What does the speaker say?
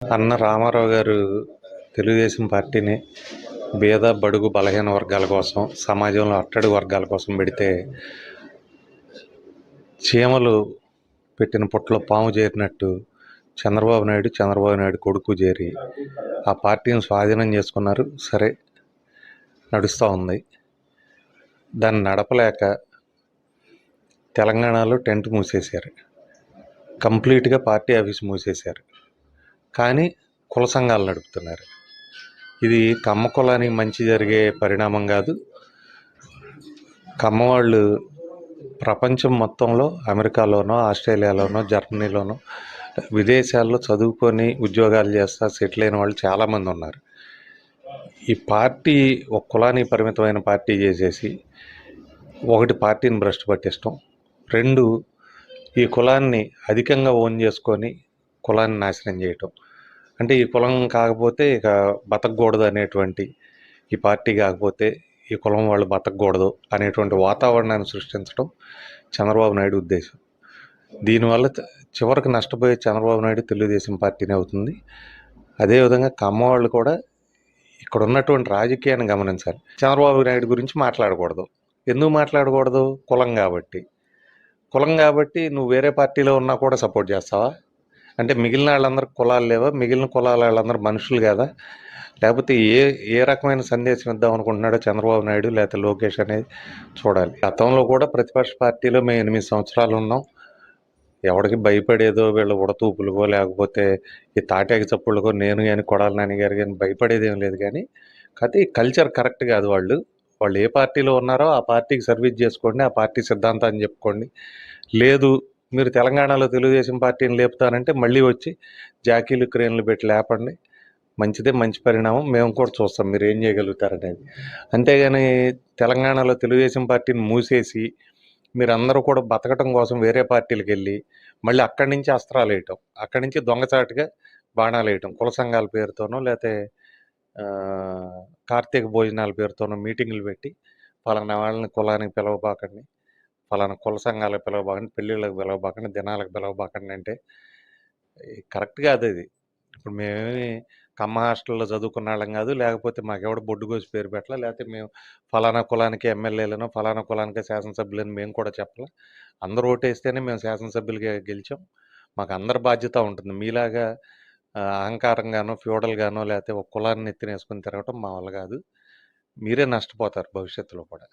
అన్న రామారావు గారు తెలుగుదేశం పార్టీని పేద బడుగు బలహీన వర్గాల కోసం, సమాజంలో అట్టడుగు వర్గాల కోసం పెడితే చీమలు పెట్టిన పుట్టలో పాము చేరినట్టు చంద్రబాబు నాయుడు కొడుకు చేరి ఆ పార్టీని స్వాధీనం చేసుకున్నారు. సరే, నడుస్తూ ఉంది. దాన్ని నడపలేక తెలంగాణలో టెంట్ మూసేశారు. కంప్లీట్గా పార్టీ ఆఫీస్ మూసేశారు. కానీ కుల సంఘాలు నడుపుతున్నారు. ఇది కమ్మ కులానికి మంచి జరిగే పరిణామం కాదు. కమ్మవాళ్ళు ప్రపంచం మొత్తంలో అమెరికాలోనో, ఆస్ట్రేలియాలోనో, జర్మనీలోనో, విదేశాల్లో చదువుకొని ఉద్యోగాలు చేస్తా సెటిల్ అయిన వాళ్ళు చాలామంది ఉన్నారు. ఈ పార్టీ ఒక కులానికి పరిమితమైన పార్టీ చేసేసి, ఒకటి పార్టీని భ్రష్టు పట్టిస్తాం, రెండు ఈ కులాన్ని అధికంగా ఓన్ చేసుకొని కులాన్ని నాశనం చేయటం. అంటే ఈ కులం కాకపోతే ఇక బతకూడదు అనేటువంటి, ఈ పార్టీ కాకపోతే ఈ కులం వాళ్ళు బతకూడదు అనేటువంటి వాతావరణాన్ని సృష్టించడం చంద్రబాబు నాయుడు ఉద్దేశం. దీనివల్ల చివరికి నష్టపోయే చంద్రబాబు నాయుడు తెలుగుదేశం పార్టీనే అవుతుంది. అదేవిధంగా కమ్మవాళ్ళు కూడా ఇక్కడ ఉన్నటువంటి రాజకీయాన్ని గమనించాలి. చంద్రబాబు నాయుడు గురించి మాట్లాడకూడదు. ఎందుకు మాట్లాడకూడదు? కులం కాబట్టి. కులం కాబట్టి నువ్వు వేరే పార్టీలో ఉన్నా కూడా సపోర్ట్ చేస్తావా? అంటే మిగిలిన వాళ్ళందరికీ కులాలు లేవా? మిగిలిన కులాల వాళ్ళందరూ మనుషులు కదా? లేకపోతే ఏ రకమైన సందేశం ఇద్దాం అనుకుంటున్నాడో చంద్రబాబు నాయుడు లేకపోతే లోకేష్ అనేది చూడాలి. గతంలో కూడా ప్రతిపక్ష పార్టీలో మేము 8 సంవత్సరాలు ఉన్నాం. ఎవరికి భయపడేదో వీళ్ళ ఉడతూపులకో లేకపోతే ఈ తాటాకి చప్పుళ్ళకో నేను కానీ కొడాలి నాని గారు కానీ భయపడేదేం లేదు. కానీ ఈ కల్చర్ కరెక్ట్ కాదు. వాళ్ళు ఏ పార్టీలో ఉన్నారో ఆ పార్టీకి సర్వీస్ చేసుకోండి, ఆ పార్టీ సిద్ధాంతాన్ని చెప్పుకోండి. లేదు మీరు తెలంగాణలో తెలుగుదేశం పార్టీని లేపుతానంటే మళ్ళీ వచ్చి జాకీలు క్రేన్లు పెట్టి లేపండి. మంచిదే, మంచి పరిణామం. మేము కూడా చూస్తాం మీరు ఏం చేయగలుగుతారనేది. అంతేగాని తెలంగాణలో తెలుగుదేశం పార్టీని మూసేసి మీరందరూ కూడా బతకటం కోసం వేరే పార్టీలకు వెళ్ళి మళ్ళీ అక్కడి నుంచి అస్త్రాలు వేయటం, అక్కడి నుంచి దొంగచాటుగా బాణాలు వేయటం, కుల సంఘాల పేరుతోనో లేకపోతే కార్తీక భోజనాల పేరుతోనో మీటింగులు పెట్టి పలానా వాళ్ళని కులానికి పిలవబాకండి, పలానా కుల సంఘాలకు పిలవబాకండి, పెళ్ళిళ్ళకి పిలవబాకండి, దినాలకు పిలవబాకండి అంటే కరెక్ట్ కాదు అది. ఇప్పుడు మేమేమి కమ్మ హాస్టల్లో చదువుకున్న వాళ్ళం కాదు, లేకపోతే మాకెవడ బొడ్డు కోసి పేరు పెట్టాల, లేకపోతే మేము ఫలానా కులానికి ఎమ్మెల్యేలను ఫలానా కులానికి శాసనసభ్యులని మేము కూడా చెప్పాలి. అందరూ ఓటేస్తేనే మేము శాసనసభ్యులుగా గెలిచాం. మాకు అందరి బాధ్యత ఉంటుంది. మీలాగా అహంకారంగానో ఫ్యూడల్గానో లేకపోతే ఒక కులాన్ని ఎత్తినేసుకుని తిరగటం మా వల్ల కాదు. మీరే నష్టపోతారు భవిష్యత్తులో కూడా.